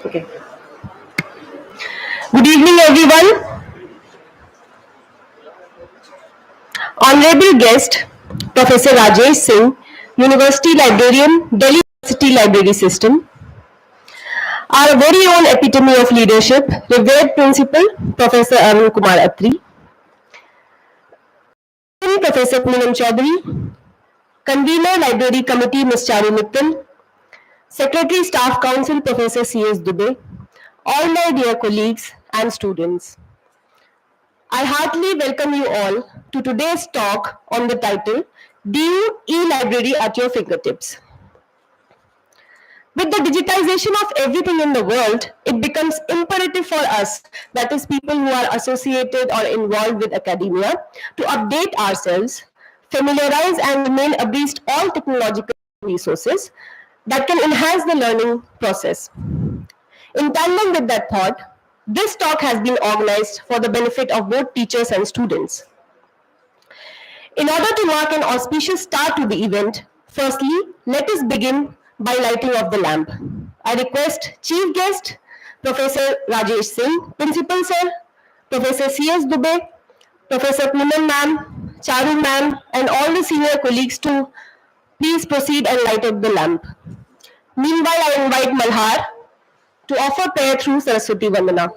Okay. Good evening, everyone. Honorable guest, Professor Rajesh Singh, University Librarian, Delhi University Library System. Our very own epitome of leadership, revered Principal, Professor Arun Kumar Atri. Professor Poonam Chaudhary, Convener Library Committee, Ms. Charu Mittal, Secretary Staff Council, Professor C.S. Dubey, all my dear colleagues and students. I heartily welcome you all to today's talk on the title, DU e-Library at your fingertips. With the digitization of everything in the world, it becomes imperative for us, that is people who are associated or involved with academia, to update ourselves, familiarize and remain abreast all technological resources that can enhance the learning process. In tandem with that thought, this talk has been organized for the benefit of both teachers and students. In order to mark an auspicious start to the event, firstly, let us begin by lighting of the lamp. I request Chief Guest, Professor Rajesh Singh, Principal Sir, Professor C.S. Dubey, Professor Poonam Ma'am, Charu Ma'am, and all the senior colleagues to please proceed and light up the lamp. Meanwhile, I invite Malhar to offer prayer through Saraswati Vandana.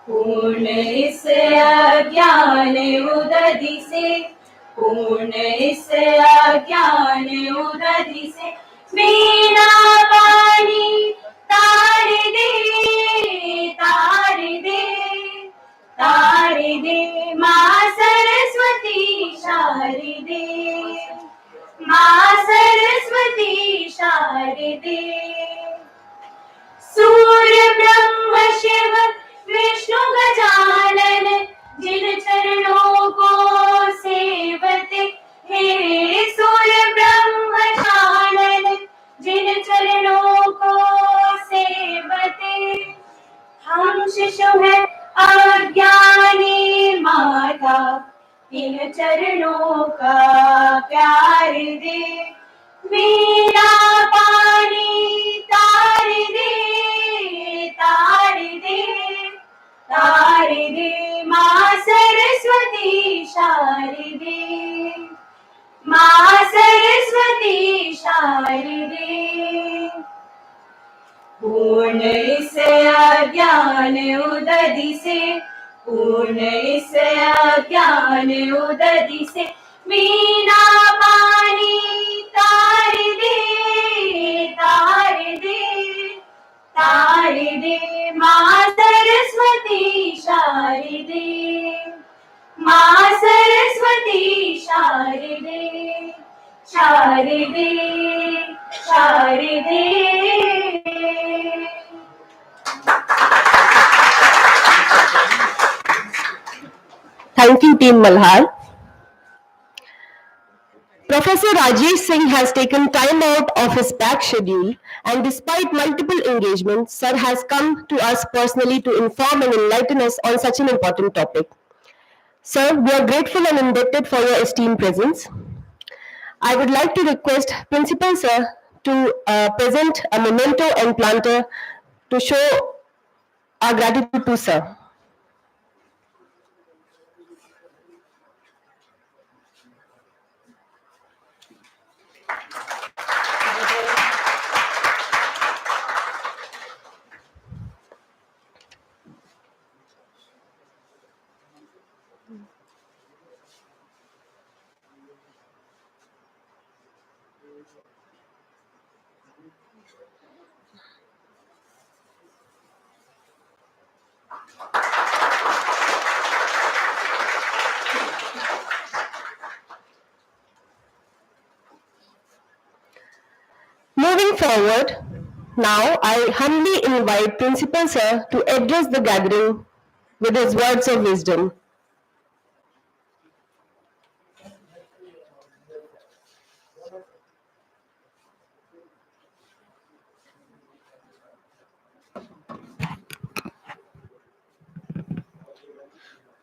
पूर्ण इस अज्ञान उदधि से पूर्ण इस अज्ञान उदधि से मीरा पानी तार दे तार दे तार दे माँ सरस्वती शारदे माँ सरस्वती शारदे सूर्य ब्रह्म शिव विष्णु गजानन जिन चरणों को सेवते हे सूर्य ब्रह्म शानन जिन चरणों को सेवते हम शिशु हैं अज्ञानी माता इन चरणों का प्यार दे मेरा पानी तार दे तार दे तार दे माँ सरस्वती शारदे माँ सरस्वती शारदे पूर्ण इस अज्ञान उदधि से पूर्ण इस अज्ञान उदधि से मीना पानी तार दे तार दे तार दे माँ सरस्वती शारदे माँ सरस्वती शारदे शारदे शारदे Thank you, Team Malhar. Professor Rajesh Singh has taken time out of his packed schedule, and despite multiple engagements, Sir has come to us personally to inform and enlighten us on such an important topic. Sir, we are grateful and indebted for your esteemed presence. I would like to request Principal Sir to present a memento and planter to show our gratitude to sir. Moving forward, now I humbly invite Principal Sir to address the gathering with his words of wisdom.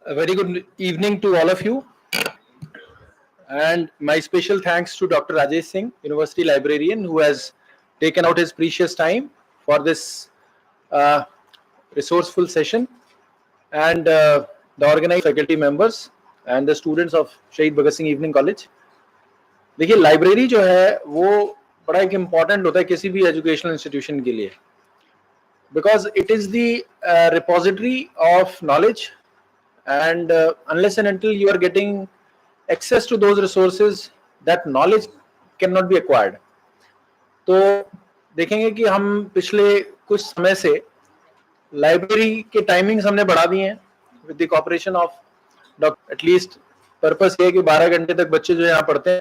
A very good evening to all of you, and my special thanks to Dr. Rajesh Singh, University Librarian, who has taken out his precious time for this resourceful session, and the organized faculty members and the students of Shahid Bhagat Singh Evening College. देखिए, library जो है वो बड़ा एक important होता है किसी भी एजुकेशनल इंस्टीट्यूशन के लिए, because it is the repository of knowledge, and unless and until you are getting access to those resources, that knowledge cannot be acquired. तो देखेंगे कि हम पिछले कुछ समय से लाइब्रेरी के टाइमिंग्स हमने बढ़ा दिए हैं with the cooperation of doctor. At least purpose ये है कि 12 घंटे तक बच्चे जो यहाँ पढ़ते हैं,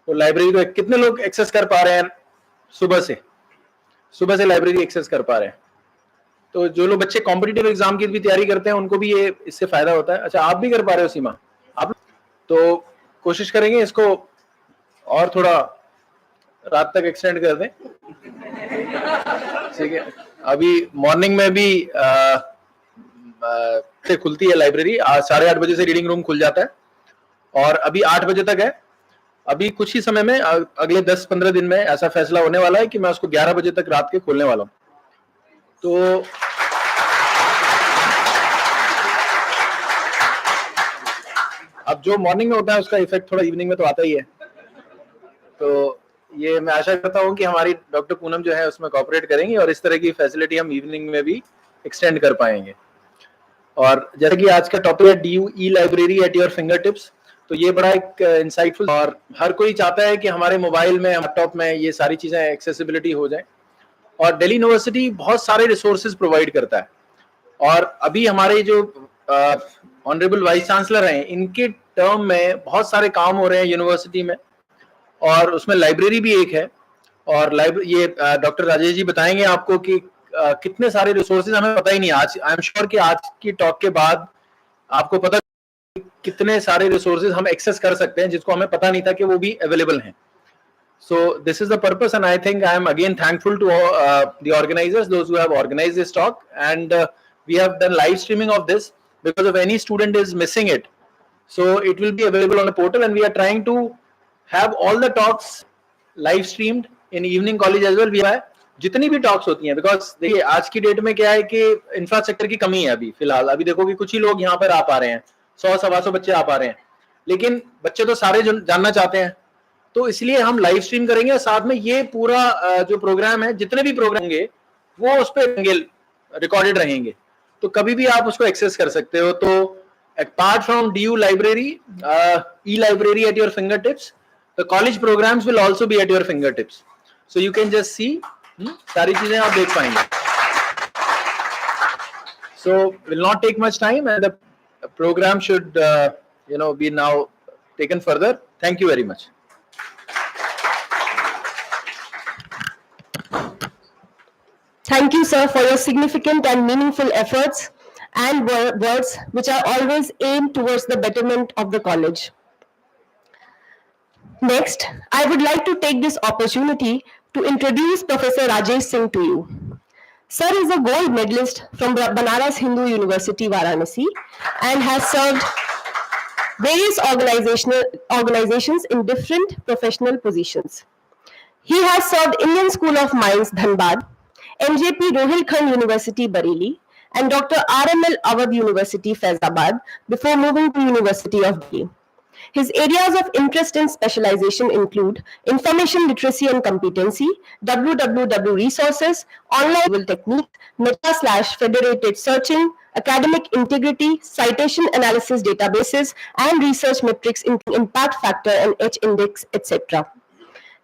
तो लाइब्रेरी को कितने लोग एक्सेस कर पा रहे हैं सुबह से लाइब्रेरी एक्सेस कर पा रहे हैं. तो जो लोग बच्चे कॉम्पिटिटिव एग्जाम की भी तैयारी करते हैं उनको भी ये इससे फायदा होता है. अच्छा, आप भी कर पा रहे हो सीमा, आप तो कोशिश करेंगे इसको और थोड़ा रात तक एक्सटेंड कर दें. ठीक है, अभी मॉर्निंग में भी से खुलती है लाइब्रेरी, 8:30 बजे से रीडिंग रूम खुल जाता है और अभी 8 बजे तक है. अभी कुछ ही समय में अगले 10-15 दिन में ऐसा फैसला होने वाला है कि मैं उसको 11 बजे तक रात के खोलने वाला हूँ. तो अब जो मॉर्निंग में होता है उसका इफेक्ट थोड़ा इवनिंग में तो आता ही है. तो ये मैं आशा करता हूँ कि हमारी डॉक्टर पूनम जो है उसमें कोऑपरेट करेंगी और इस तरह की फैसिलिटी हम इवनिंग में भी एक्सटेंड कर पाएंगे. और जैसे कि आज का टॉपिक है DU e-library at your finger tips, तो ये बड़ा एक इंसाइटफुल, और हर कोई चाहता है कि हमारे मोबाइल में, लैपटॉप में ये सारी चीजें एक्सेसिबिलिटी हो जाए. और दिल्ली यूनिवर्सिटी बहुत सारे रिसोर्सेज प्रोवाइड करता है, और अभी हमारे जो ऑनरेबल वाइस चांसलर हैं, इनके टर्म में बहुत सारे काम हो रहे हैं यूनिवर्सिटी में, और उसमें लाइब्रेरी भी एक है. और ये डॉक्टर राजेश जी बताएंगे आपको कि कितने सारे रिसोर्सेज हमें पता ही नहीं. आज आई एम श्योर कि आज की टॉक के बाद आपको पता कितने सारे रिसोर्सेज हम एक्सेस कर सकते हैं जिसको हमें पता नहीं था कि वो भी अवेलेबल हैं. So this is the purpose, and I think I am again thankful to the organizers, those who have organized this talk, and we have done live streaming of this because if any student is missing it, so it will be available on the portal, and we are trying to have all the talks live streamed in evening college as well. We have जितनी भी talks होती हैं, because देखिए आज की date में क्या है कि इंफ्रास्ट्रक्चर की कमी है. अभी फिलहाल अभी देखो कि कुछ ही लोग यहाँ पर आ पा रहे हैं, 100-125 बच्चे आ पा रहे हैं, लेकिन बच्चे तो सारे जानना चाहते हैं. तो इसलिए हम लाइव स्ट्रीम करेंगे, और साथ में ये पूरा जो प्रोग्राम है, जितने भी प्रोग्राम होंगे वो उस पर रिकॉर्डेड रहेंगे, तो कभी भी आप उसको एक्सेस कर सकते हो. तो apart from DU library, e-library at your finger tips, the college programmes will also be at your finger tips, so you can just see, सारी चीजें आप देख पाएंगे. So will not take much time, and the programme should be now taken further. Thank you very much. Thank you, sir, for your significant and meaningful efforts and words which are always aimed towards the betterment of the college. Next, I would like to take this opportunity to introduce Professor Rajesh Singh to you. Sir is a gold medalist from Banaras Hindu University, Varanasi, and has served various organizations in different professional positions. He has served Indian School of Mines, Dhanbad, NJP Rohilkhand University, Bareilly, and Dr. RML Awadh University, Faizabad, before moving to University of Delhi. His areas of interest and specialization include information literacy and competency, www resources, online techniques, meta/federated searching, academic integrity, citation analysis databases, and research metrics including impact factor and H-index, etc.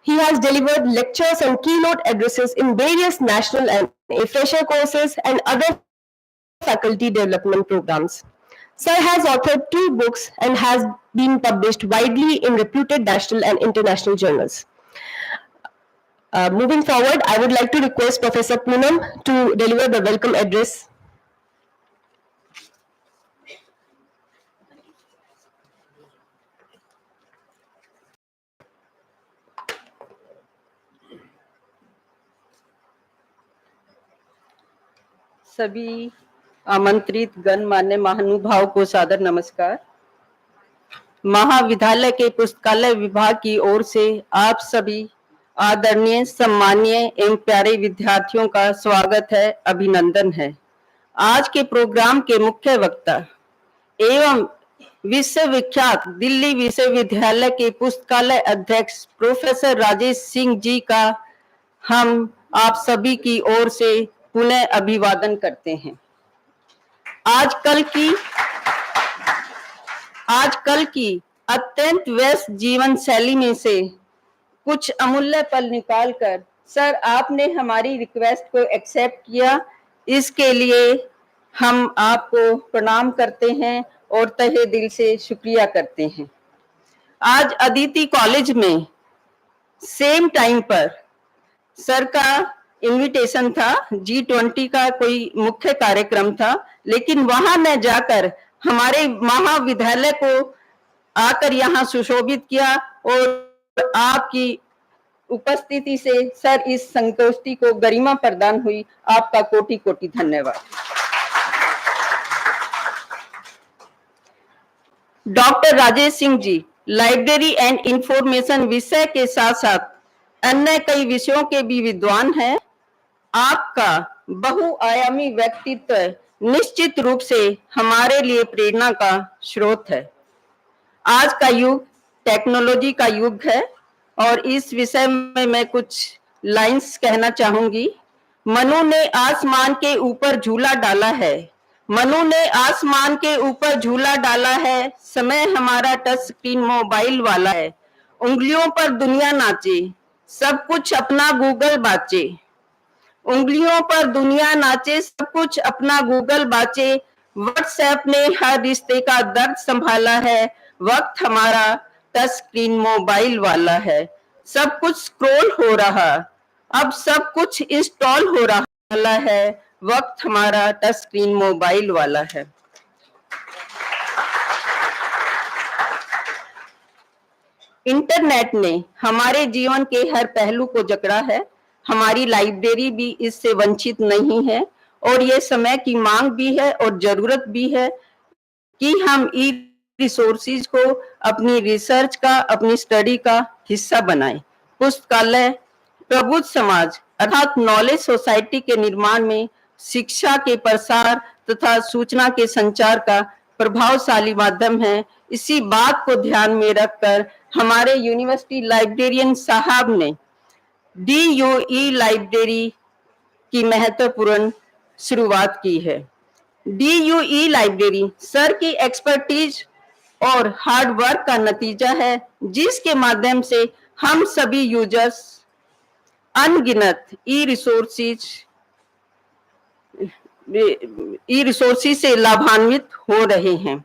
He has delivered lectures and keynote addresses in various national and fresher courses and other faculty development programs. Sir has authored 2 books and has been published widely in reputed national and international journals. Moving forward, I would like to request Professor Poonam to deliver the welcome address. सभी आमंत्रित गणमान्य महानुभाव को सादर नमस्कार। महाविद्यालय के पुस्तकालय विभाग की ओर से आप सभी आदरणीय, सम्मानीय एवं प्यारे विद्यार्थियों का स्वागत है, अभिनंदन है। आज के प्रोग्राम के मुख्य वक्ता एवं विश्वविख्यात दिल्ली विश्वविद्यालय के पुस्तकालय अध्यक्ष प्रोफेसर राजेश सिंह जी का हम आप सभी की ओर से पुनः अभिवादन करते हैं। आजकल की अत्यंत व्यस्त जीवन शैली में से कुछ अमूल्य पल निकालकर सर आपने हमारी रिक्वेस्ट को एक्सेप्ट किया, इसके लिए हम आपको प्रणाम करते हैं और तहे दिल से शुक्रिया करते हैं। आज अदिति कॉलेज में सेम टाइम पर सर का इनविटेशन था, G20 का कोई मुख्य कार्यक्रम था, लेकिन वहां न जाकर हमारे महाविद्यालय को आकर यहाँ सुशोभित किया और आपकी उपस्थिति से सर इस संगोष्ठी को गरिमा प्रदान हुई। आपका कोटि कोटि धन्यवाद। Doctor Rajesh Singh ji library and information विषय के साथ साथ अन्य कई विषयों के भी विद्वान हैं। आपका बहुआयामी व्यक्तित्व निश्चित रूप से हमारे लिए प्रेरणा का स्रोत है। आज का युग टेक्नोलॉजी का युग है और इस विषय में मैं कुछ लाइंस कहना चाहूंगी। मनु ने आसमान के ऊपर झूला डाला है, मनु ने आसमान के ऊपर झूला डाला है, समय हमारा टच स्क्रीन मोबाइल वाला है। उंगलियों पर दुनिया नाचे, सब कुछ अपना गूगल बाचे, उंगलियों पर दुनिया नाचे, सब कुछ अपना गूगल बाचे। व्हाट्सएप ने हर रिश्ते का दर्द संभाला है, वक्त हमारा टच स्क्रीन मोबाइल वाला है। सब कुछ स्क्रॉल हो रहा, अब सब कुछ इंस्टॉल हो रहा है, वक्त हमारा टच स्क्रीन मोबाइल वाला है। इंटरनेट ने हमारे जीवन के हर पहलू को जकड़ा है। हमारी लाइब्रेरी भी इससे वंचित नहीं है और ये समय की मांग भी है और जरूरत भी है कि हम ई रिसोर्सेज को अपनी रिसर्च का, अपनी स्टडी का हिस्सा बनाएं। पुस्तकालय प्रबुद्ध समाज अर्थात नॉलेज सोसाइटी के निर्माण में शिक्षा के प्रसार तथा सूचना के संचार का प्रभावशाली माध्यम है। इसी बात को ध्यान में रखकर हमारे यूनिवर्सिटी लाइब्रेरियन साहब ने DUE लाइब्रेरी की महत्वपूर्ण शुरुआत की है। DUE लाइब्रेरी सर की एक्सपर्टीज और हार्ड वर्क का नतीजा है, जिसके माध्यम से हम सभी यूजर्स अनगिनत ई रिसोर्सेज से लाभान्वित हो रहे हैं।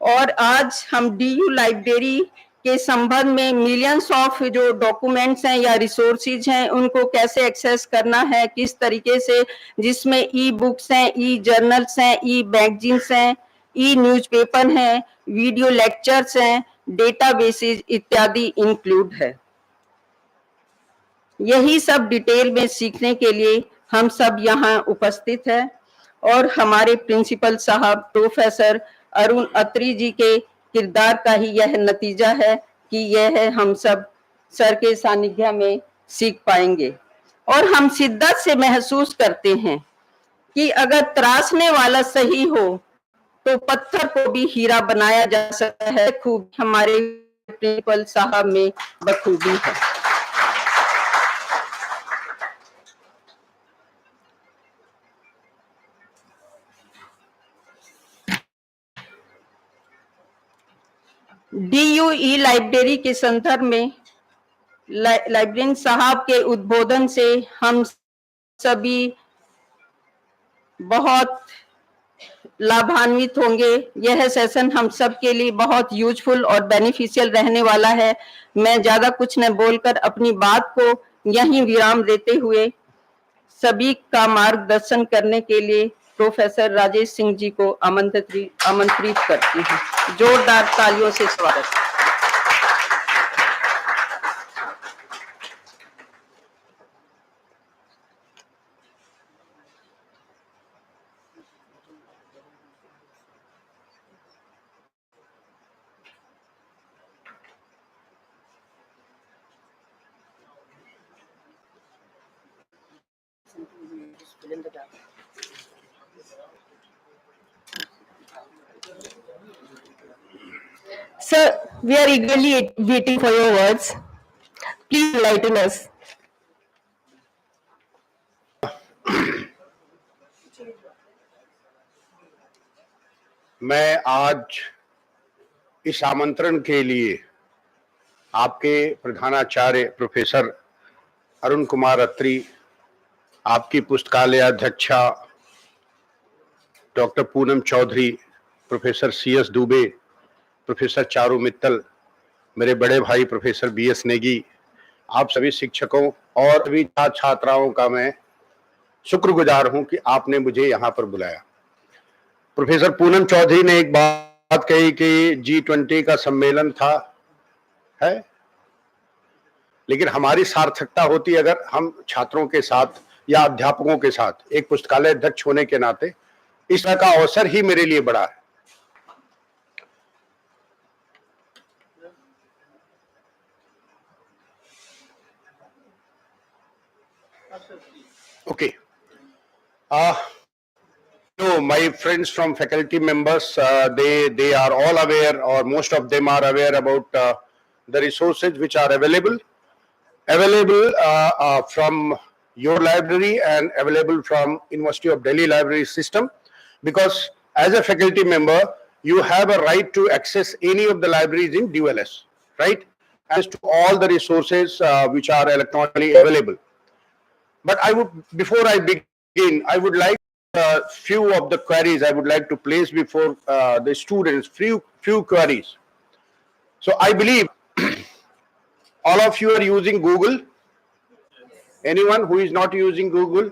और आज हम DU लाइब्रेरी के संबंध में मिलियंस ऑफ जो डॉक्यूमेंट्स हैं या रिसोर्सेज हैं उनको कैसे एक्सेस करना है, किस तरीके से, जिसमें ई बुक्स हैं, ई जर्नल्स हैं, ई मैगजीन्स हैं, ई न्यूज़पेपर हैं, वीडियो लेक्चर्स हैं, डेटाबेसेस इत्यादि इंक्लूड है। यही सब डिटेल में सीखने के लिए हम सब यहाँ उपस्थित हैं और हमारे प्रिंसिपल साहब प्रोफेसर अरुण अत्री जी के किरदार का ही यह नतीजा है कि यह हम सब सर के सानिध्य में सीख पाएंगे। और हम शिद्दत से महसूस करते हैं कि अगर तराशने वाला सही हो तो पत्थर को भी हीरा बनाया जा सकता है। खूब हमारे प्रिंसिपल साहब में बखूबी है। DUE लाइब्रेरी के संदर्भ में लाइब्रेरियन साहब के उद्बोधन से हम सभी बहुत लाभान्वित होंगे। यह सेशन हम सब के लिए बहुत यूजफुल और बेनिफिशियल रहने वाला है। मैं ज्यादा कुछ न बोलकर अपनी बात को यहीं विराम देते हुए सभी का मार्गदर्शन करने के लिए प्रोफेसर राजेश सिंह जी को आमंत्रित करती हूँ। जोरदार तालियों से स्वागत। Sir, we are eagerly waiting for your words. Please enlighten us. मैं आज इस आमंत्रण के लिए आपके प्रधानाचार्य प्रोफेसर अरुण कुमार अत्री, आपकी पुस्तकालय अध्यक्षा doctor Poonam Chaudhary, professor CS Dubey, professor Charu Mittal, मेरे बड़े भाई प्रोफेसर BS नेगी, आप सभी शिक्षकों और सभी छात्राओं का मैं शुक्रगुजार हूं कि आपने मुझे यहां पर बुलाया। प्रोफेसर पूनम चौधरी ने एक बात कही कि G20 का सम्मेलन था है, लेकिन हमारी सार्थकता होती अगर हम छात्रों के साथ या अध्यापकों के साथ एक पुस्तकालय अध्यक्ष होने के नाते इस तरह का अवसर ही मेरे लिए बड़ा है। Okay. No, my friends from faculty members, they are all aware, or most of them are aware about the resources which are available from your library and available from University of Delhi library system, because as a faculty member you have a right to access any of the libraries in DLS, right? As to all the resources which are electronically available. But I would, before I begin, I would like few of the queries I would like to place before the students, few queries. So I believe all of you are using Google. Anyone who is not using Google?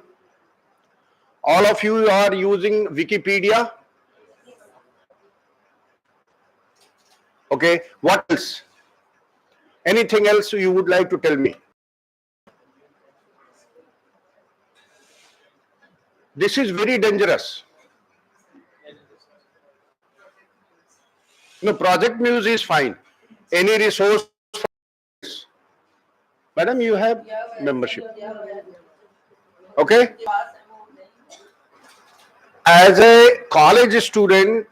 All of you are using Wikipedia. Okay, what else? Anything else you would like to tell me? This is very dangerous. No, Project Muse is fine. Any resource. Madam, you have membership. Okay. As a college student,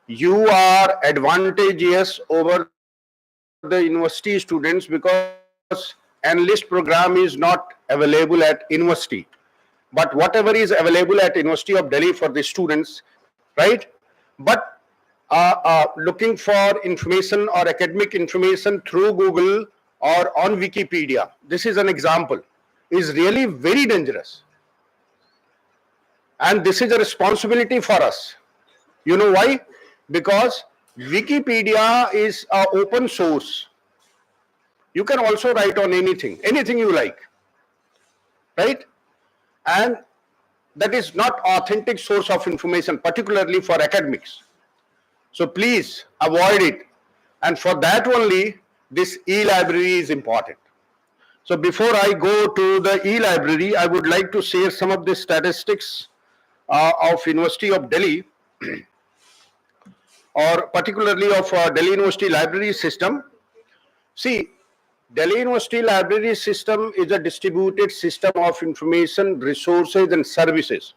you are advantageous over the university students because analyst program is not available at university. But whatever is available at University of Delhi for the students, right? But looking for information or academic information through Google or on Wikipedia, this is an example, is really very dangerous. And this is a responsibility for us. You know why? Because Wikipedia is an open source. You can also write on anything you like, right? And that is not authentic source of information, particularly for academics. So please avoid it. And for that only, this e-library is important. So before I go to the e-library, I would like to share some of the statistics of University of Delhi, or particularly of Delhi University library system. See, Delhi University Library System is a distributed system of information, resources and services.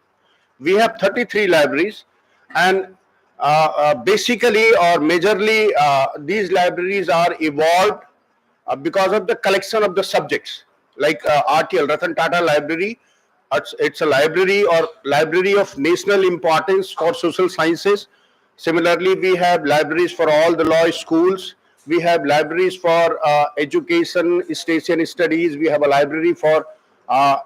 We have 33 libraries, and basically or majorly these libraries are evolved because of the collection of the subjects, like RTL, Ratan Tata Library. It's a library or library of national importance for social sciences. Similarly, we have libraries for all the law schools. We have libraries for education, station studies. We have a library for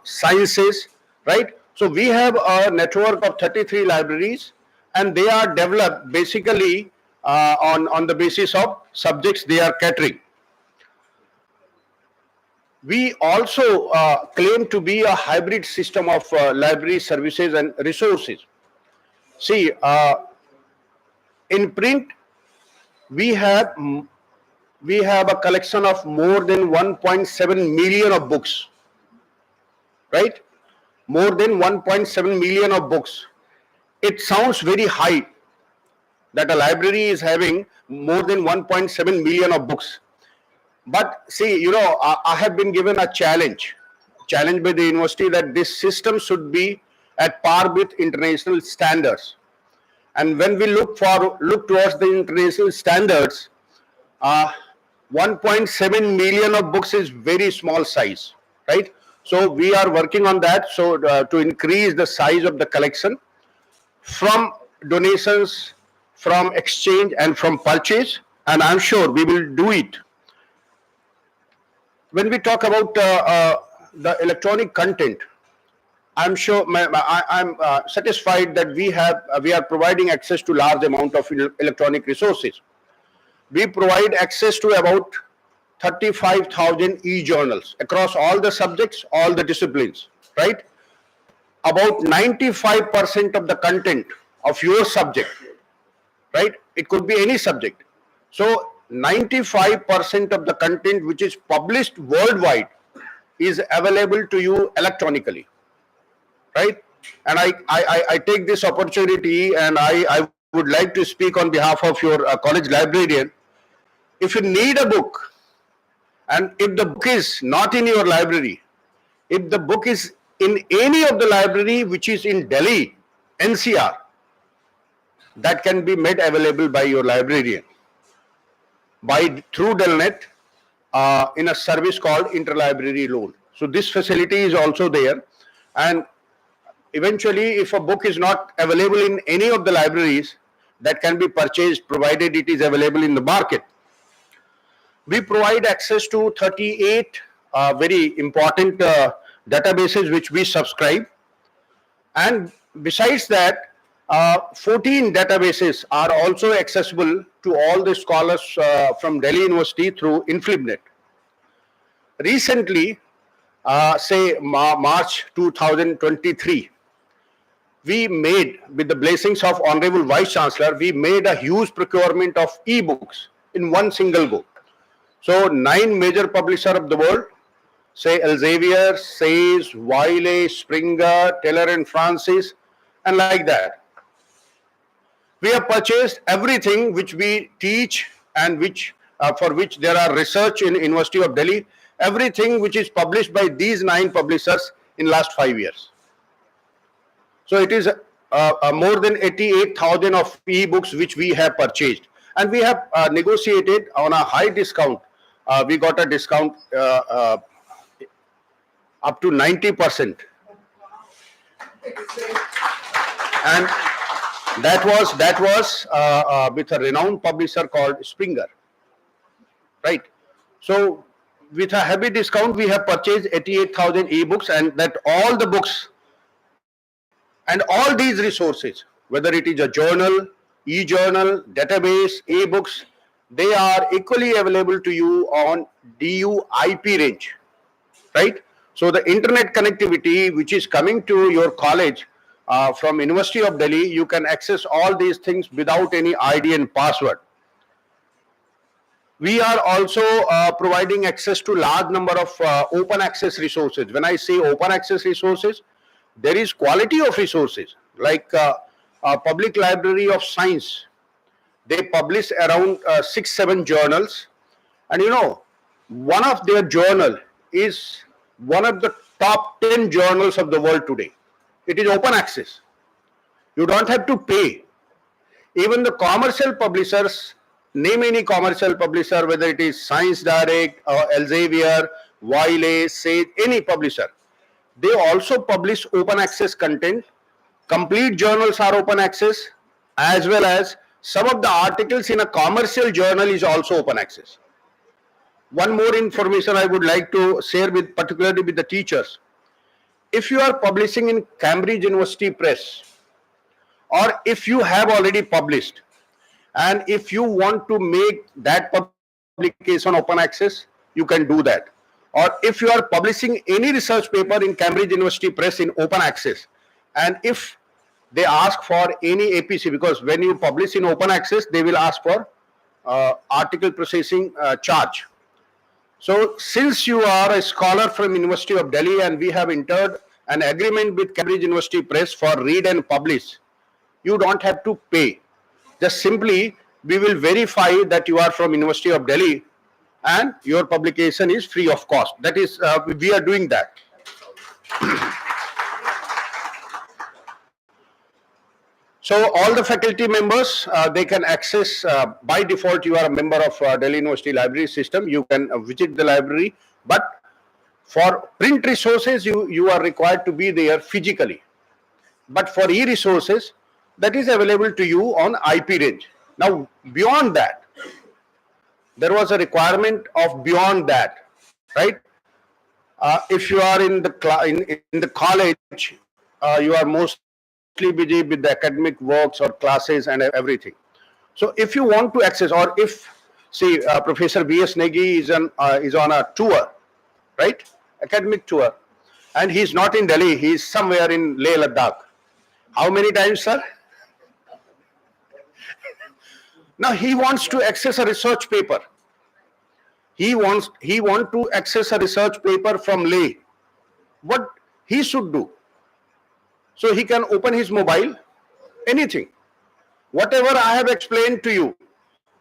sciences, right? So we have a network of 33 libraries, and they are developed basically on the basis of subjects they are catering. We also claim to be a hybrid system of library services and resources. See, in print, we have a collection of more than 1.7 million of books, right? More than 1.7 million of books. It sounds very high that a library is having more than 1.7 million of books. But see, I have been given a challenge by the university that this system should be at par with international standards. And when we look towards the international standards, 1.7 million of books is very small size, right? So we are working on that. So to increase the size of the collection from donations, from exchange, and from purchase, and I'm sure we will do it. When we talk about the electronic content, I'm sure I'm satisfied that we are providing access to large amount of electronic resources. We provide access to about 35,000 e-journals across all the subjects, all the disciplines, right? About 95% of the content of your subject, right? It could be any subject. So 95% of the content which is published worldwide is available to you electronically, right? And I take this opportunity, and I would like to speak on behalf of your college librarian. If you need a book, and if the book is not in your library, if the book is in any of the library which is in Delhi, NCR, that can be made available by your librarian through Delnet in a service called interlibrary loan. So this facility is also there, and eventually if a book is not available in any of the libraries, that can be purchased provided it is available in the market. We provide access to 38 very important databases which we subscribe, and besides that 14 databases are also accessible to all the scholars from Delhi University through InflibNet. Recently, say March 2023, we made, with the blessings of Honorable Vice Chancellor, we made a huge procurement of e-books in one single go. So 9 major publishers of the world, say Elsevier, Sayers, Wiley, Springer, Taylor and Francis, and like that. We have purchased everything which we teach and which for which there are research in University of Delhi, everything which is published by these 9 publishers in last 5 years. So it is more than 88,000 of e-books which we have purchased, and we have negotiated on a high discount. We got a discount up to 90%, and that was with a renowned publisher called Springer, right? So with a heavy discount, we have purchased 88,000 e-books, and that all the books and all these resources, whether it is a journal, e-journal, database, e-books, they are equally available to you on DU IP range, right? So the internet connectivity which is coming to your college from University of Delhi, you can access all these things without any ID and password. We are also providing access to large number of open access resources. When I say open access resources, there is quality of resources, like Public Library of Science. They publish around 6-7 journals, and one of their journal is one of the top 10 journals of the world today. It is open access. You don't have to pay. Even the commercial publishers, name any commercial publisher, whether it is Science Direct or Elsevier, Wiley, Sage, any publisher, they also publish open access content. Complete journals are open access, as well as some of the articles in a commercial journal is also open access. One more information I would like to share with, particularly with the teachers. If you are publishing in Cambridge University Press, or if you have already published, and if you want to make that publication open access, you can do that. Or if you are publishing any research paper in Cambridge University Press in open access, and if they ask for any APC, because when you publish in open access, they will ask for article processing charge. So since you are a scholar from University of Delhi and we have entered an agreement with Cambridge University Press for read and publish, you don't have to pay. Just simply we will verify that you are from University of Delhi and your publication is free of cost. That is, we are doing that. So all the faculty members, they can access, by default you are a member of Delhi University Library System, you can visit the library, but for print resources you are required to be there physically. But for e-resources, that is available to you on IP range. Now beyond that, there was a requirement of beyond that, right? If you are in the college, you are mostly busy with the academic works or classes and everything. So if you want to access, or if say Professor B.S. Negi is on a tour, right, academic tour, and he is not in Delhi, he is somewhere in Leh Ladakh. How many times, sir? Now he wants to access a research paper. He wants to access a research paper from Leh. What he should do? So he can open his mobile, anything. Whatever I have explained to you,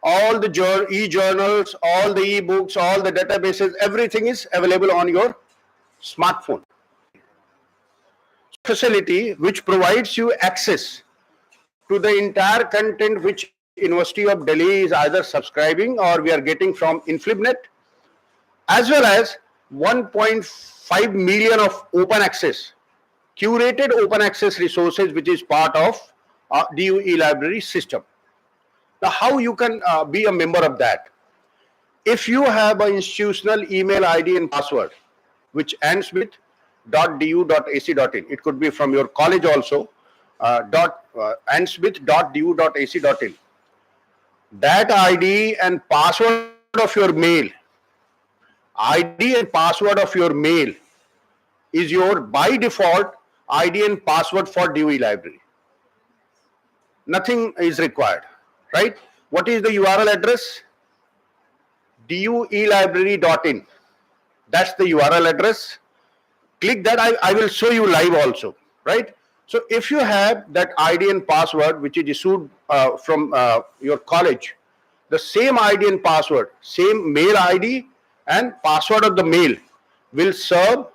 all the e-journals, all the e-books, all the databases, everything is available on your smartphone. Facility which provides you access to the entire content which University of Delhi is either subscribing or we are getting from InflibNet, as well as 1.5 million of open access, curated open access resources which is part of DU e-library system. Now how you can be a member of that? If you have an institutional email ID and password which ends with .du.ac.in, it could be from your college also, ends with .du.ac.in. That ID and password of your mail, ID and password of your mail is your by default ID and password for DU e-library. Nothing is required, right? What is the URL address? duelibrary.in. That's the URL address. Click that. I will show you live also, right? So if you have that ID and password which is issued from your college, the same ID and password, same mail ID and password of the mail will serve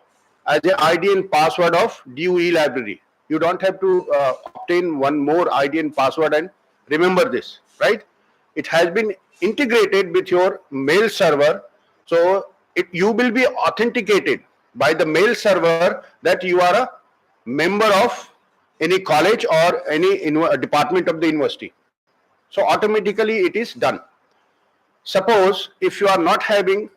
as the ID and password of DU e-library. You don't have to obtain one more ID and password and remember this, right? It has been integrated with your mail server, so you will be authenticated by the mail server that you are a member of any college or any department of the university. So automatically it is done. Suppose if you are not having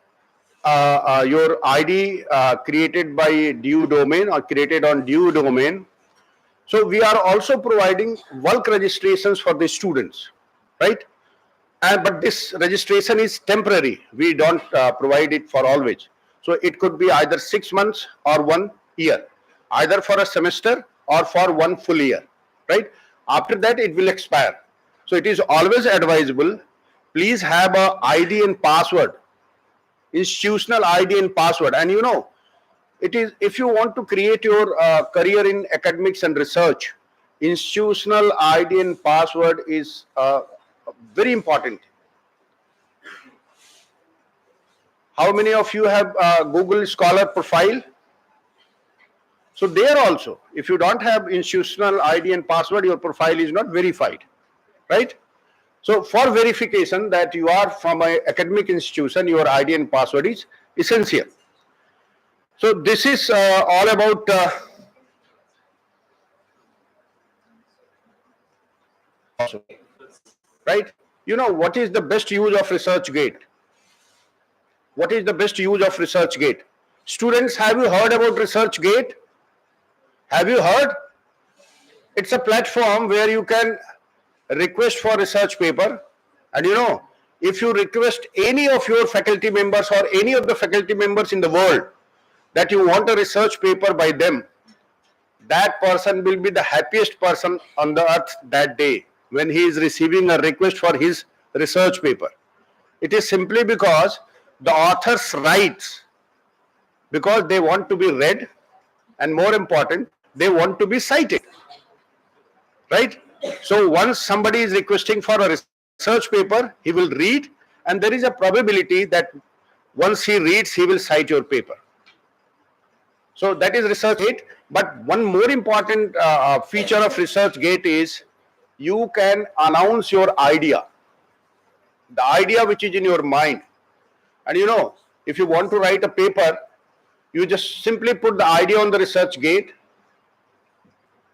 your ID created by DU domain or created on DU domain, so we are also providing work registrations for the students, right? But this registration is temporary. We don't provide it for always. So it could be either 6 months or 1 year, either for a semester or for 1 full year, right? After that it will expire. So it is always advisable, please have a ID and password, institutional ID and password. And you know, it is, if you want to create your career in academics and research, institutional ID and password is very important. How many of you have Google Scholar profile? So there also, if you don't have institutional ID and password, your profile is not verified, right? So for verification that you are from an academic institution, your ID and password is essential. So this is all about right? You know, what is the best use of ResearchGate? What is the best use of ResearchGate? Students, have you heard about ResearchGate? Have you heard? It's a platform where you can request for research paper, and you know, if you request any of your faculty members or any of the faculty members in the world that you want a research paper by them, that person will be the happiest person on the earth that day when he is receiving a request for his research paper. It is simply because the authors writes because they want to be read, and more important, they want to be cited, right? So once somebody is requesting for a research paper, he will read, and there is a probability that once he reads, he will cite your paper. So that is ResearchGate. But one more important feature of ResearchGate is you can announce your idea, the idea which is in your mind. And you know, if you want to write a paper, you just simply put the idea on the ResearchGate.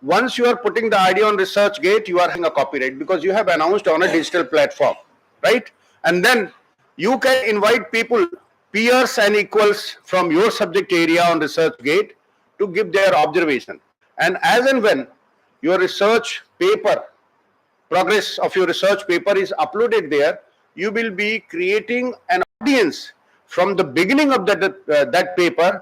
Once you are putting the idea on ResearchGate, you are having a copyright because you have announced on a digital platform, right? And then you can invite people, peers and equals from your subject area on ResearchGate to give their observation. And as and when your research paper, progress of your research paper is uploaded there, you will be creating an audience from the beginning of that paper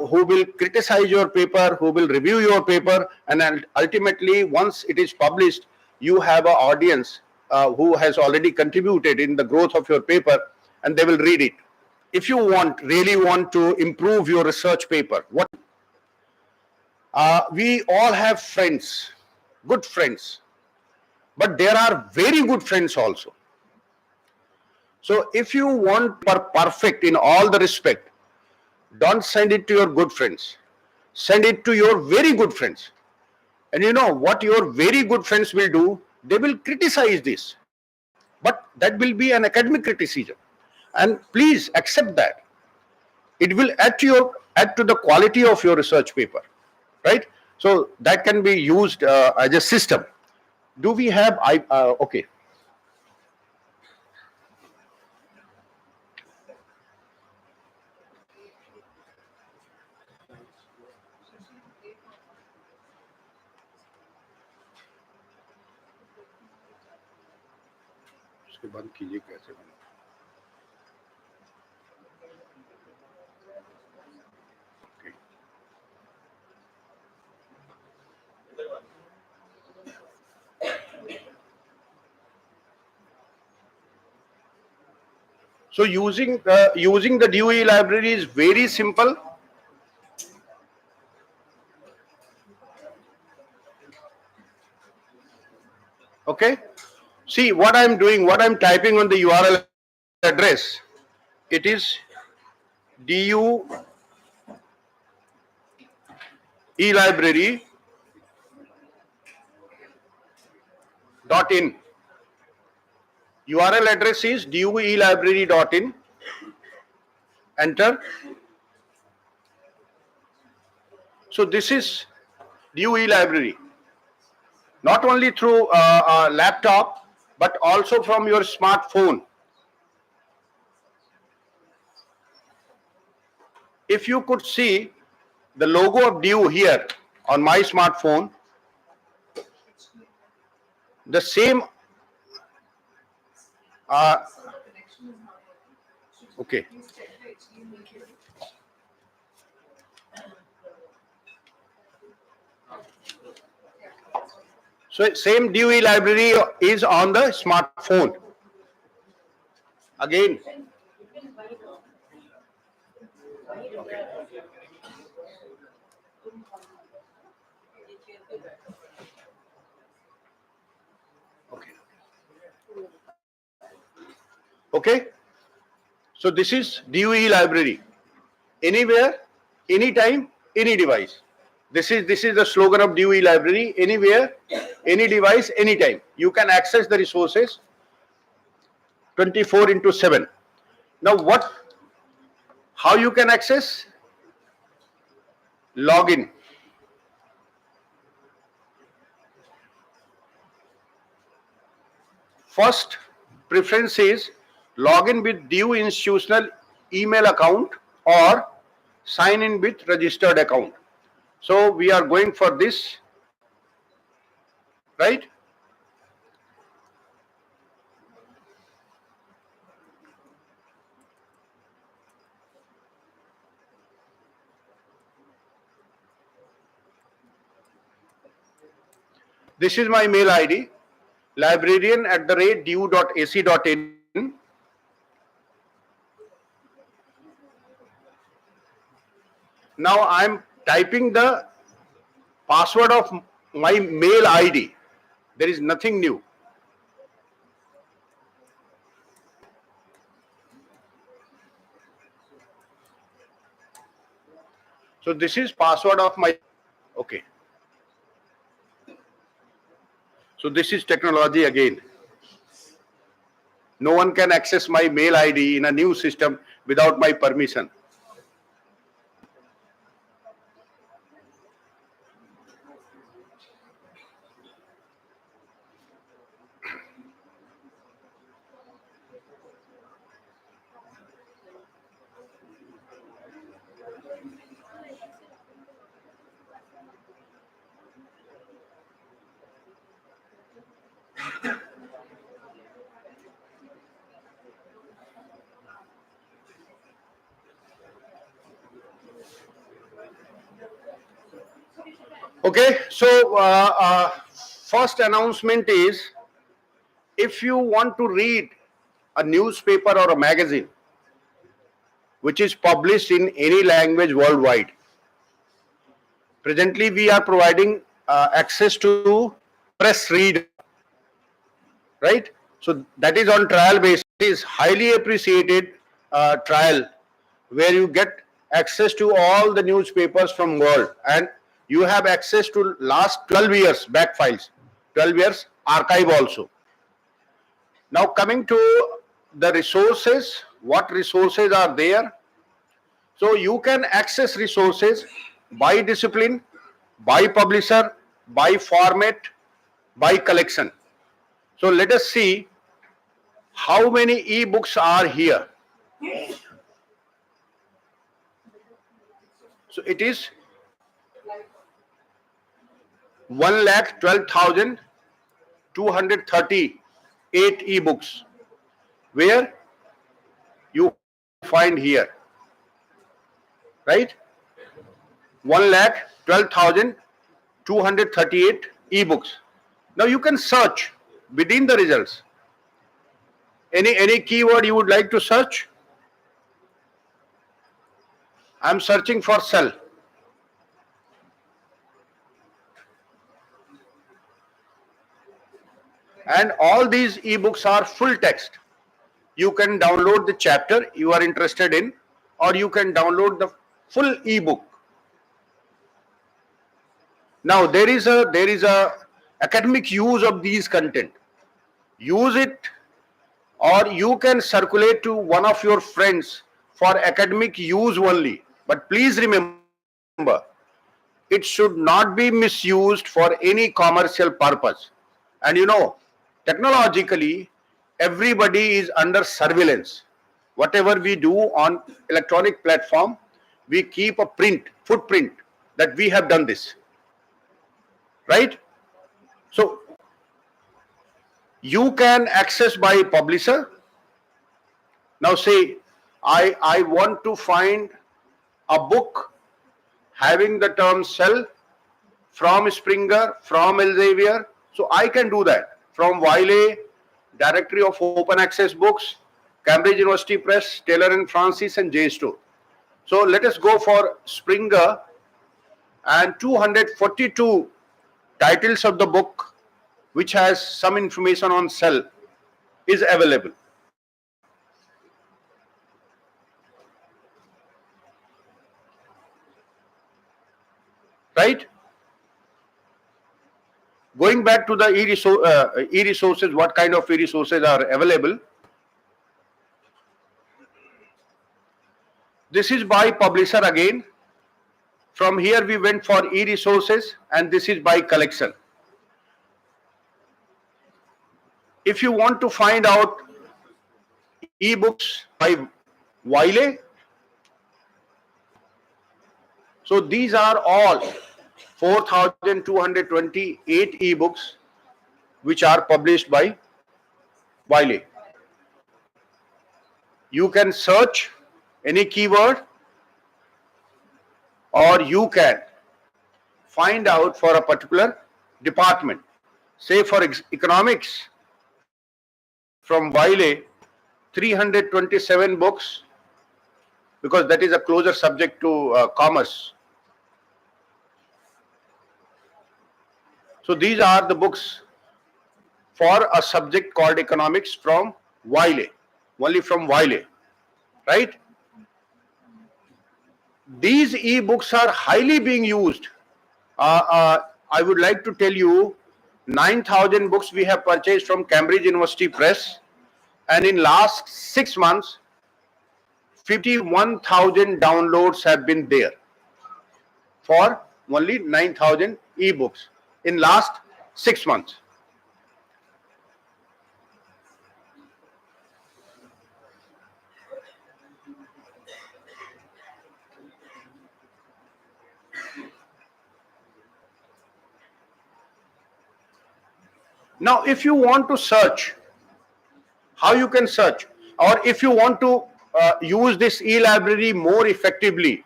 who will criticize your paper, who will review your paper, and ultimately once it is published, you have an audience who has already contributed in the growth of your paper, and they will read it. If you really want to improve your research paper, what we all have friends, good friends, but there are very good friends also. So if you want perfect in all the respect, don't send it to your good friends. Send it to your very good friends. And you know what your very good friends will do? They will criticize this. But that will be an academic criticism. And please accept that. It will add to the quality of your research paper, right? So that can be used as a system. Do we have okay. इसके बंद कीजिए कैसे बंद So using the DOE library is very simple. Okay. See what I'm doing, what I'm typing on the URL address. It is DU elibrary.in. URL address is duelibrary.in. Enter. So this is DOE library. Not only through a laptop, but also from your smartphone. If you could see the logo of DU here on my smartphone, the same okay. So same DOE library is on the smartphone. Again. Okay. Okay. So this is DOE library. Anywhere, anytime, any device. This is the slogan of DOE library. Anywhere, any device, anytime. You can access the resources 24/7. Now how you can access? Login. First preference is login with DOE institutional email account or sign in with registered account. So we are going for this, right? This is my mail ID, librarian@du.ac.in. Now I am typing the password of my mail ID. There is nothing new. So this is password of my, okay. So this is technology again. No one can access my mail ID in a new system without my permission. Okay, so first announcement is, if you want to read a newspaper or a magazine which is published in any language worldwide, presently we are providing access to press reader, right? So that is on trial basis. It is highly appreciated trial where you get access to all the newspapers from world, and you have access to last 12 years back files, 12 years archive also. Now coming to the resources, what resources are there? So you can access resources by discipline, by publisher, by format, by collection. So let us see how many e-books are here. So it is 1,12,238 e-books, where you find here, right? 1,12,238 e-books. Now you can search within the results. Any keyword you would like to search? I am searching for cell. And all these e-books are full text. You can download the chapter you are interested in, or you can download the full e-book. Now there is a academic use of these content. Use it, or you can circulate to one of your friends for academic use only. But please remember, it should not be misused for any commercial purpose. And you know, technologically, everybody is under surveillance. Whatever we do on electronic platform, we keep a footprint that we have done this, right? So you can access by publisher. Now say I want to find a book having the term cell from Springer, from Elsevier. So I can do that from Wiley, Directory of Open Access Books, Cambridge University Press, Taylor and Francis, and JSTOR. So let us go for Springer, and 242 titles of the book which has some information on cell is available. right? Going back to the e-resources, what kind of e-resources are available? This is by publisher again. From here we went for e-resources, and this is by collection. If you want to find out e-books by Wiley, so these are all 4,228 e-books which are published by Wiley. You can search any keyword, or you can find out for a particular department. Say for economics, from Wiley, 327 books, because that is a closer subject to commerce. So these are the books for a subject called economics from Wiley, only from Wiley, right? These e-books are highly being used. I would like to tell you, 9,000 books we have purchased from Cambridge University Press, and in last 6 months, 51,000 downloads have been there for only 9,000 e-books in last 6 months. Now, if you want to search, how you can search, or if you want to use this e-library more effectively,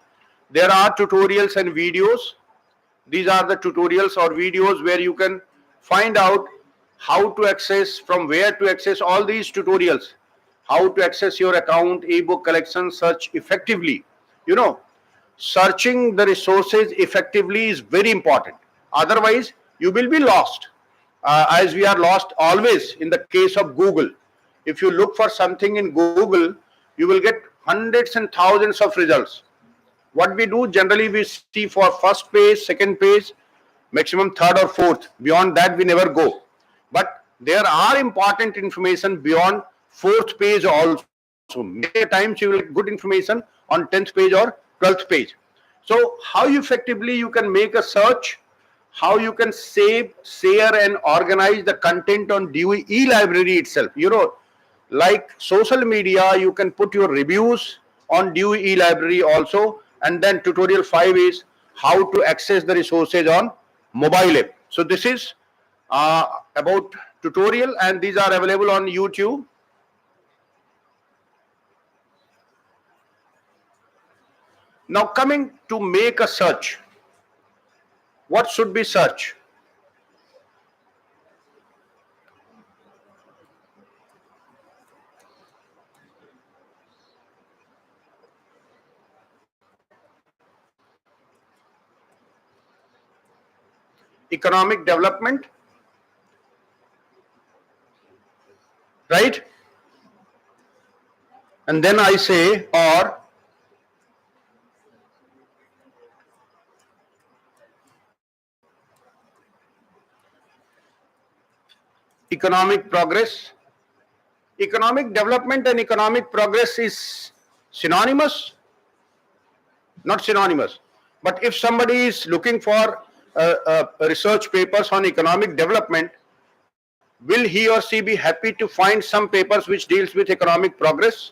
there are tutorials and videos. These are the tutorials or videos where you can find out how to access, from where to access all these tutorials, how to access your account, ebook collection, search effectively. You know, searching the resources effectively is very important. Otherwise, you will be lost. As we are lost always in the case of Google. If you look for something in Google, you will get hundreds and thousands of results. What we do generally, we see for first page, second page, maximum third or fourth. Beyond that, we never go. But there are important information beyond fourth page also. Many times you will get good information on 10th page or 12th page. So how effectively you can make a search, how you can save, share and organize the content on Dewey e-library itself. You know, like social media, you can put your reviews on Dewey e-library also. And then tutorial 5 is how to access the resources on mobile app. So this is about tutorial, and these are available on YouTube. Now coming to make a search, what should be search? Economic development, right? And then I say, or economic progress. Economic development and economic progress is synonymous? Not synonymous. But if somebody is looking for research papers on economic development, will he or she be happy to find some papers which deals with economic progress?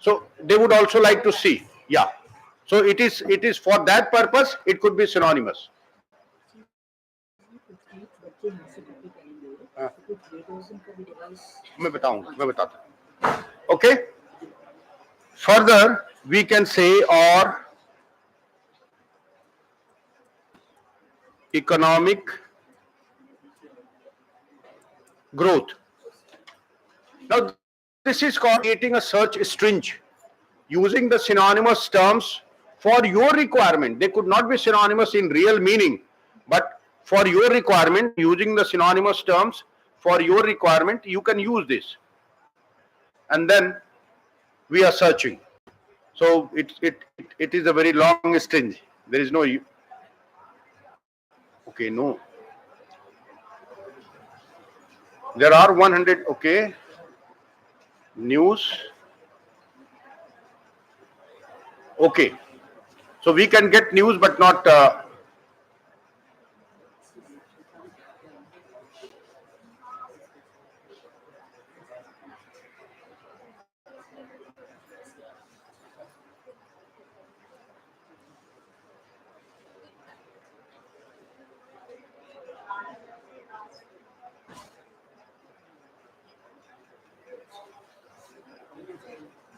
So they would also like to see. Yeah. So it is for that purpose, it could be synonymous. मैं बताता हूं. Okay. Further, we can say, or economic growth. Now, this is called creating a search string using the synonymous terms for your requirement. They could not be synonymous in real meaning, but for your requirement, using the synonymous terms for your requirement, you can use this. And then we are searching. So it is a very long string. There is no. Okay, no. There are 100. Okay, news. Okay, so we can get news, but not.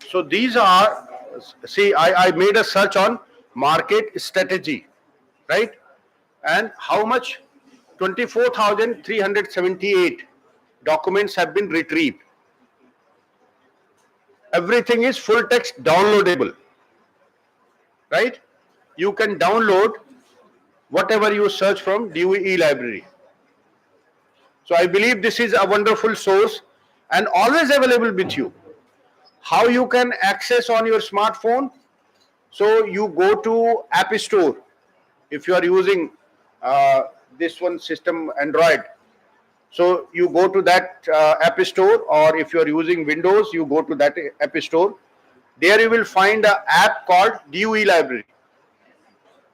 So these are, see, I made a search on market strategy, right? And how much? 24,378 documents have been retrieved. Everything is full text downloadable, right? You can download whatever you search from DOE library. So I believe this is a wonderful source and always available with you. How you can access on your smartphone? So you go to App Store. If you are using this one system Android, so you go to that App Store, or if you are using Windows, you go to that App Store. There you will find an app called DOE Library.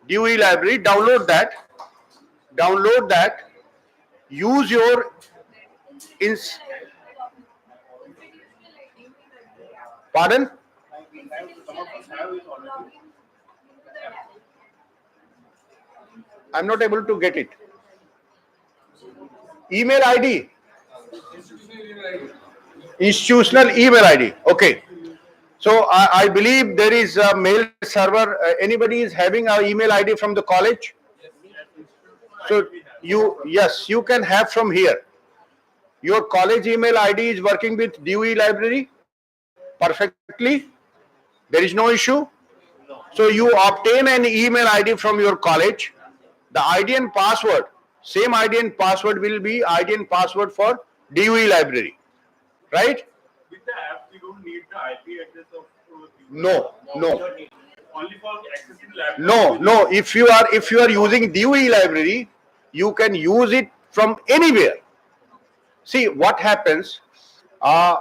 DOE Library, download that. Download that. Use your pardon? I'm not able to get it. Email ID. Institutional email ID. Okay. So I believe there is a mail server. Anybody is having an email ID from the college? So yes, you can have from here. Your college email ID is working with DOE library perfectly. There is no issue. So you obtain an email ID from your college. The ID and password, same ID and password will be ID and password for DOE library, right? With the app, we don't need the IP address of. No. Only for accessing the laptop. No. If you are using DOE library, you can use it from anywhere. See what happens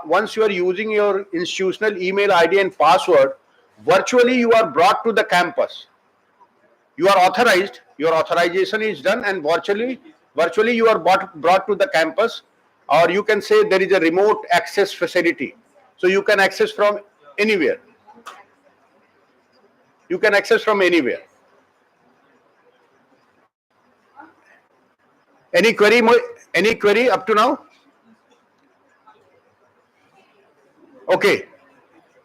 once you are using your institutional email ID and password. Virtually, you are brought to the campus. You are authorized. Your authorization is done, and virtually you are brought to the campus, or you can say there is a remote access facility. So you can access from anywhere. You can access from anywhere. Any query? Any query up to now? Okay.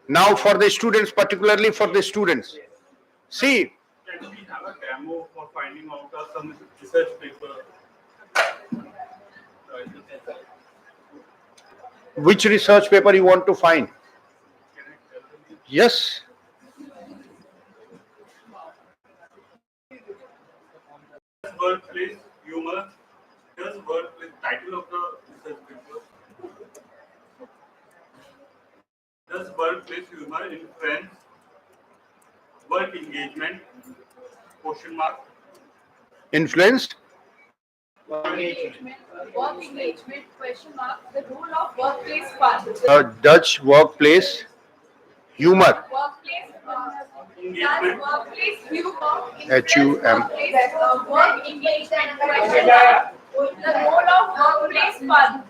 Now for the students, particularly for the students. See. Can we have a demo for finding out some research paper? Which research paper you want to find? Yes. Workplace humor. Just workplace title of the research paper. Does workplace humor influence work engagement? Question mark. Influenced? Work engagement, question mark, the role of workplace fun. Dutch workplace humor. Workplace humor. HUM. Work engagement, question mark, the role of workplace fun.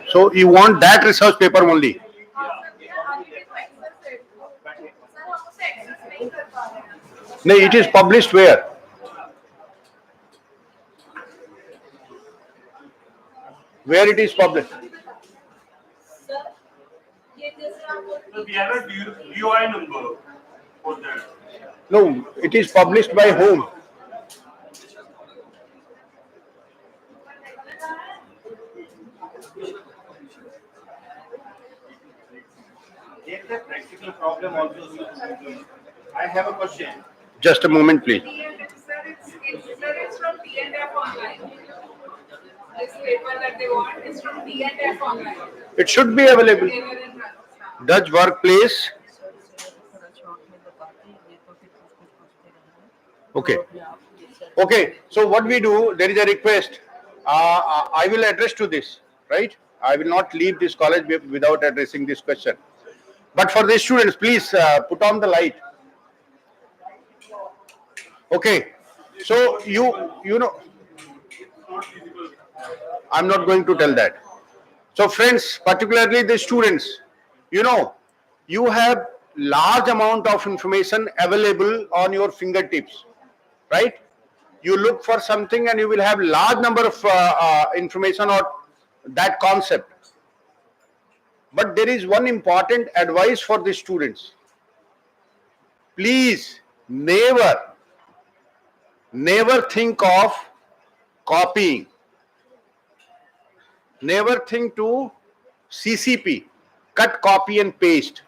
So you want that research paper only? No, it is published where? Where it is published? So we have a DOI number for that. No, it is published by whom? educational problem also due to implement. I have a question. Just a moment, please. Sir, it's from T&F online. This paper that they want is from T&F online. It should be available. Taylor and Run. Dutch workplace. Okay. Okay. So what we do, there is a request. I will address to this, right? I will not leave this college without addressing this question. But for the students, please put on the light. Okay. So you know, I'm not going to tell that. So friends, particularly the students, you have large amount of information available on your fingertips, right? You look for something and you will have large number of information on that concept. But there is one important advice for the students. Please never think of copying. Never think to CCP, cut, copy and paste.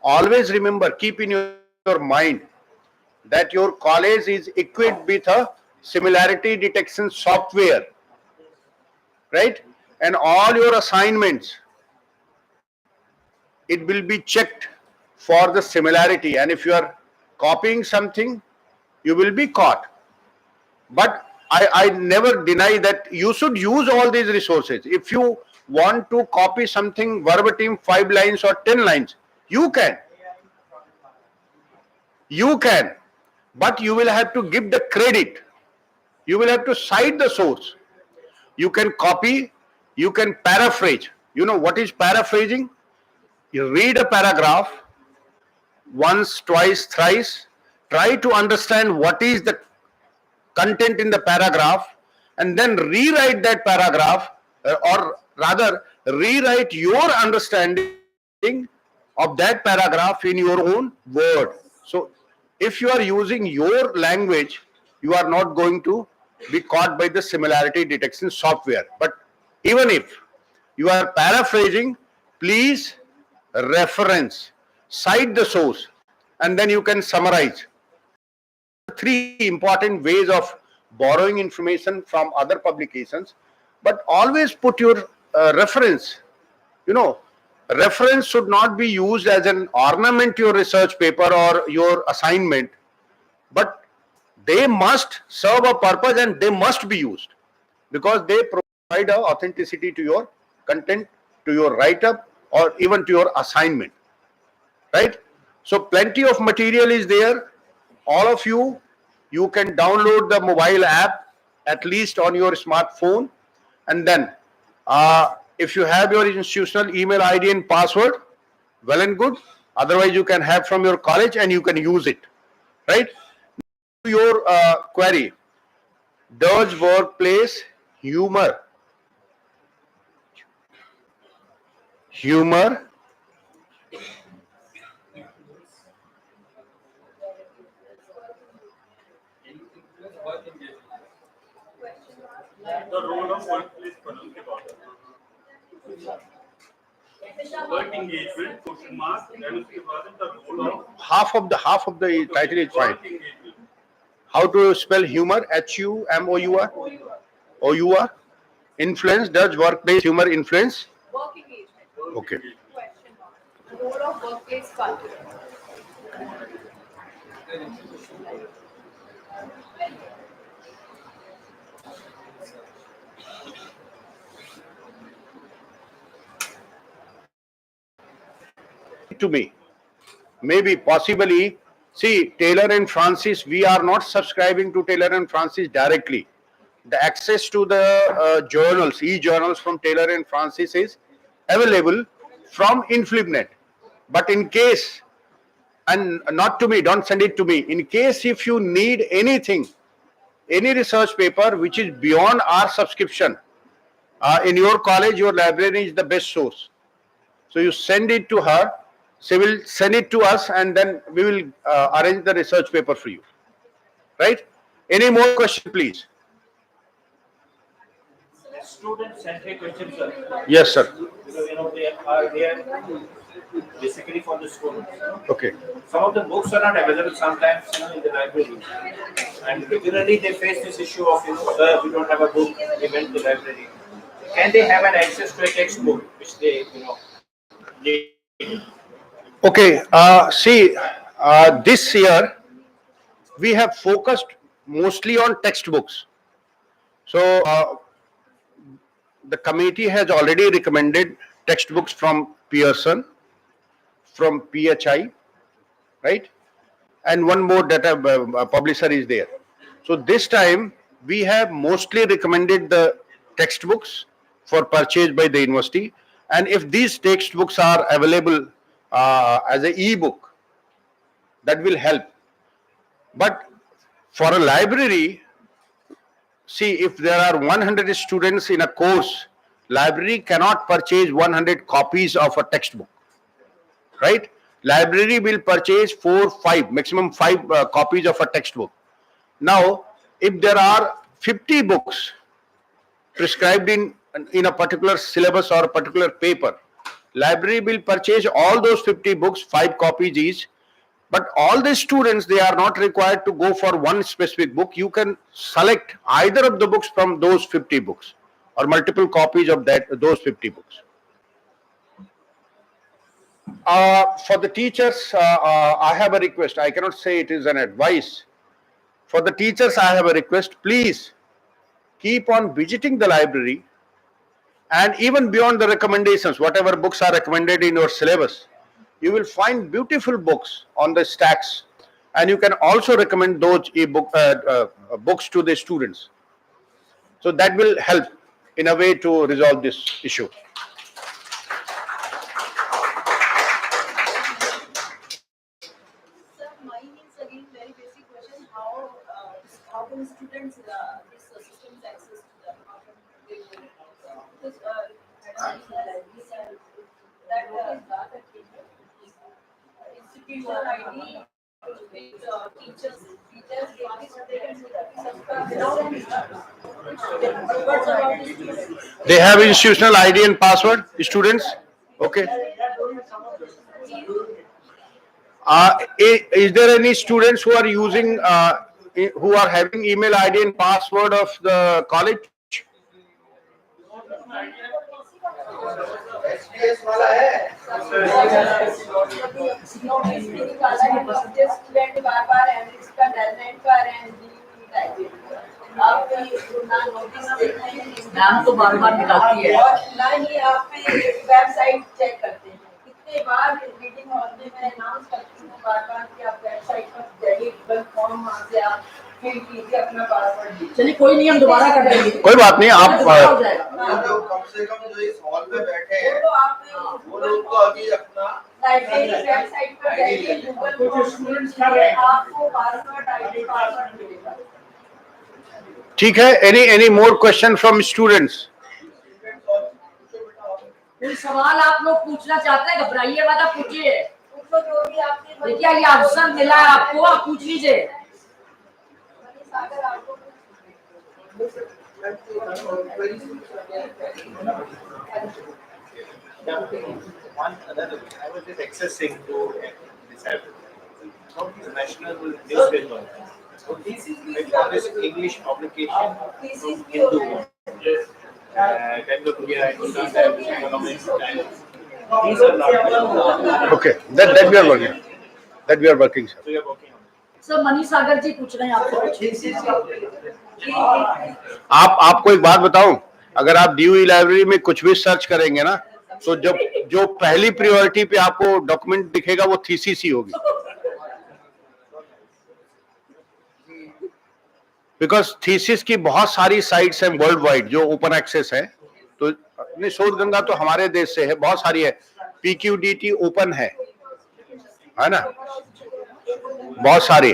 Always remember, keep in your mind that your college is equipped with a similarity detection software, right? And all your assignments, it will be checked for the similarity, and if you are copying something, you will be caught. But I never deny that you should use all these resources. If you want to copy something verbatim, 5 lines or 10 lines, you can. But you will have to give the credit. You will have to cite the source. You can copy, you can paraphrase. You know what is paraphrasing? You read a paragraph once, twice, thrice, try to understand what is the content in the paragraph, and then rewrite that paragraph, or rather rewrite your understanding of that paragraph in your own word. So if you are using your language, you are not going to be caught by the similarity detection software. But even if you are paraphrasing, please reference, cite the source, and then you can summarize. 3 important ways of borrowing information from other publications, but always put your reference. Reference should not be used as an ornament to your research paper or your assignment, but they must serve a purpose and they must be used because they provide a authenticity to your content, to your write-up, or even to your assignment, right? So plenty of material is there. All of you can download the mobile app at least on your smartphone, and then if you have your institutional email ID and password, well and good. Otherwise you can have from your college and you can use it, right? Your query, does workplace humor The role of workplace पढ़ने के बाद work engagement question mark and उसके बाद the role of half of the title is fine. work engagement. How to spell humor? HUMOUR? OUR? Influence, does workplace humor influence? Work engagement. Okay. Question mark. Role of workplace culture. To me, maybe, possibly, see, Taylor and Francis, we are not subscribing to Taylor and Francis directly. The access to the journals, e-journals from Taylor and Francis is available from InflibNet. But in case, and not to me, don't send it to me, in case if you need anything, any research paper which is beyond our subscription, in your college, your library is the best source. So you send it to her, she will send it to us, and then we will arrange the research paper for you. Right? Any more question, please? Student-centric question, sir. Yes, sir. Because they are basically for the students. Okay. Some of the books are not available sometimes, in the library, and regularly they face this issue of, sir, we don't have a book. We went to the library. Can they have an access to a textbook which they, need? Okay. See, this year we have focused mostly on textbooks. So the committee has already recommended textbooks from Pearson, from PHI, right? And one more data publisher is there. So this time we have mostly recommended the textbooks for purchase by the university, and if these textbooks are available as an e-book, that will help. But for a library, see, if there are 100 students in a course, library cannot purchase 100 copies of a textbook, right? Library will purchase 4, 5, maximum 5 copies of a textbook. Now, if there are 50 books prescribed in a particular syllabus or a particular paper, library will purchase all those 50 books, 5 copies each. But all the students, they are not required to go for one specific book. You can select either of the books from those 50 books or multiple copies of those 50 books. For the teachers, I have a request. I cannot say it is an advice. For the teachers, I have a request. Please keep on visiting the library, and even beyond the recommendations, whatever books are recommended in your syllabus, you will find beautiful books on the stacks, and you can also recommend those books to the students. So that will help in a way to resolve this issue. Sir, mine is again very basic question. How can students this systems access to them? How can they do it? Because that institutional ID with teachers they can do that. What's about the students? They have institutional ID and password, students. Okay. Is there any students who are using, who are having email ID and password of the college? नाम तो बार बार मिलाती है और ना ही आप website check करते हैं कितने बार meeting hall में मैं अनाउंस करती हूँ बार बार कि आप वेबसाइट पर जाइए गूगल फॉर्म वहाँ से आप फिल कीजिए अपना पासवर्ड। चलिए कोई नहीं, हम दोबारा कर देंगे, कोई बात नहीं। आप जो कम से कम जो इस हॉल में बैठे हैं वो लोग तो अभी अपना लाइब्रेरी वेबसाइट पर जाइए गूगल फॉर्म स्टूडेंट्स कर रहे हैं, आपको पासवर्ड आईडी पासवर्ड मिलेगा। ठीक है। Any more question from students? कोई सवाल आप लोग पूछना चाहते हैं, घबराइए मत, आप पूछिए। देखिए ये अवसर मिला है आपको, आप पूछ लीजिए। one other, I was just accessing to this app from the national newspaper. So this is English publication from Hindu. Yes. Times of India, Hindustan Times, Economics Times. These are not. Okay, that we are working. That we are working, sir. So you are working on it. Sir Manish Sagar ji पूछ रहे हैं आपसे। आपको एक बात बताऊं, अगर आप डी लाइब्रेरी में कुछ भी सर्च करेंगे ना, तो जो पहली प्रायोरिटी पे आपको डॉक्यूमेंट दिखेगा वो थीसिस ही होगी, बिकॉज थीसिस की बहुत सारी साइट्स हैं वर्ल्ड वाइड जो ओपन एक्सेस है। तो अपनी शोध गंगा तो हमारे देश से है, बहुत सारी है, PQDT ओपन है ना, बहुत सारी।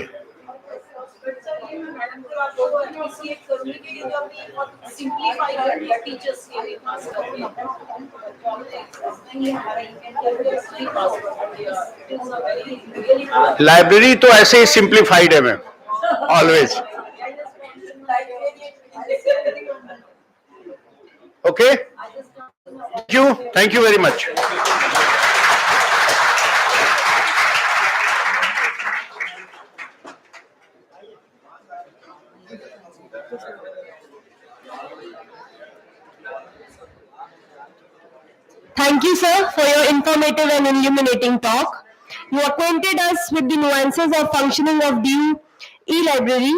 लाइब्रेरी तो ऐसे ही सिंप्लीफाइड है ma'am, always. Okay, thank you very much. Thank you, sir, for your informative and illuminating talk. You acquainted us with the nuances of functioning of the e-library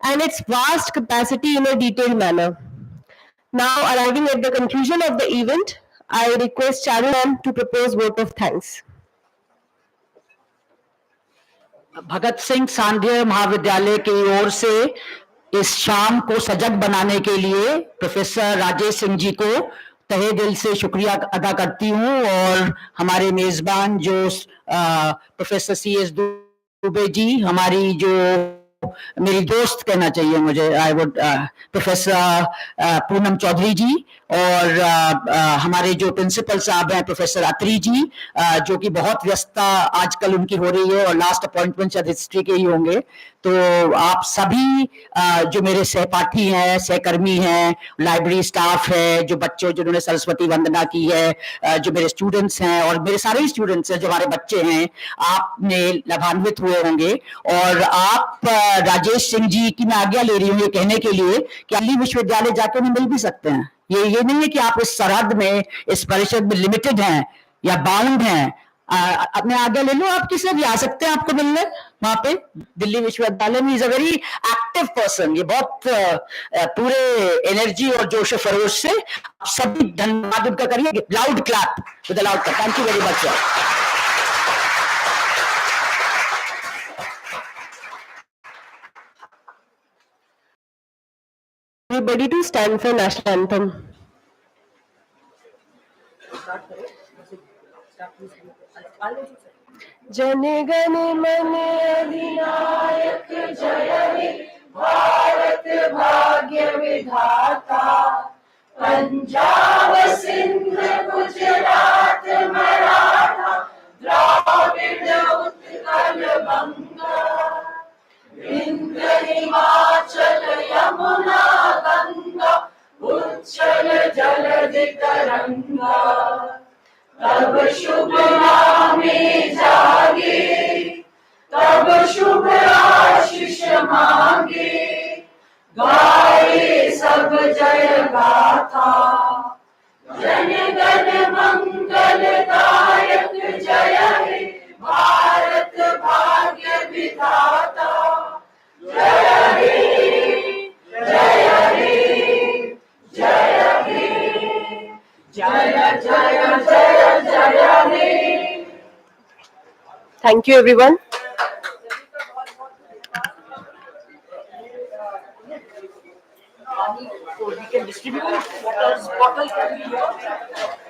and its vast capacity in a detailed manner. Now, arriving at the conclusion of the event, I request Charu ma'am to propose vote of thanks. Bhagat Singh सांध्य महाविद्यालय की ओर से इस शाम को सजग बनाने के लिए प्रोफेसर राजेश सिंह जी को तहे दिल से शुक्रिया अदा करती हूं और हमारे मेजबान जो प्रोफेसर CS दुबे जी, हमारी जो मेरी दोस्त कहना चाहिए मुझे, I would professor Poonam Chaudhary ji, और हमारे जो प्रिंसिपल साहब हैं प्रोफेसर अत्री जी, जो कि बहुत व्यस्तता आजकल उनकी हो रही है और लास्ट अपॉइंटमेंट शायद हिस्ट्री के ही होंगे। तो आप सभी जो मेरे सहपाठी हैं, सहकर्मी हैं, लाइब्रेरी स्टाफ है, जो बच्चों जिन्होंने सरस्वती वंदना की है, जो मेरे स्टूडेंट्स हैं और मेरे सारे स्टूडेंट्स हैं, जो हमारे बच्चे हैं, आपने लाभान्वित हुए होंगे। और आप राजेश सिंह जी की मैं आज्ञा ले रही हूँ ये कहने के लिए कि दिल्ली विश्वविद्यालय जाकर उन्हें मिल भी सकते हैं। ये नहीं है कि आप इस सरहद में, इस परिषद में लिमिटेड हैं या बाउंड हैं। अपने आज्ञा ले लो, आप किसी भी आ सकते हैं आपको मिलने वहां पे दिल्ली विश्वविद्यालय में। Is a very active person, ये बहुत पूरे एनर्जी और जोश फरोश से। आप सभी धन्यवाद उनका करिए, loud clap with loud clap. Thank you very much sir. Everybody to stand for national anthem. Jana Gana मन अधिनायक जय हे भारत भाग्य विधाता, पंजाब सिंध गुजरात मराठा द्राविड़ उत्कल बंगा, विंध्य हिमाचल यमुना गंगा उच्चल जलधि तरंगा, तब शुभ नामे जागे, तब शुभ आशीष मांगे, गाए सब जय गाथा, जन गण मंगल दायक जय हे भारत भाग्य विधाता, जय हे जय हे जय हे जय जय जय जय हे। Thank you everyone. We can distribute bottles can be here.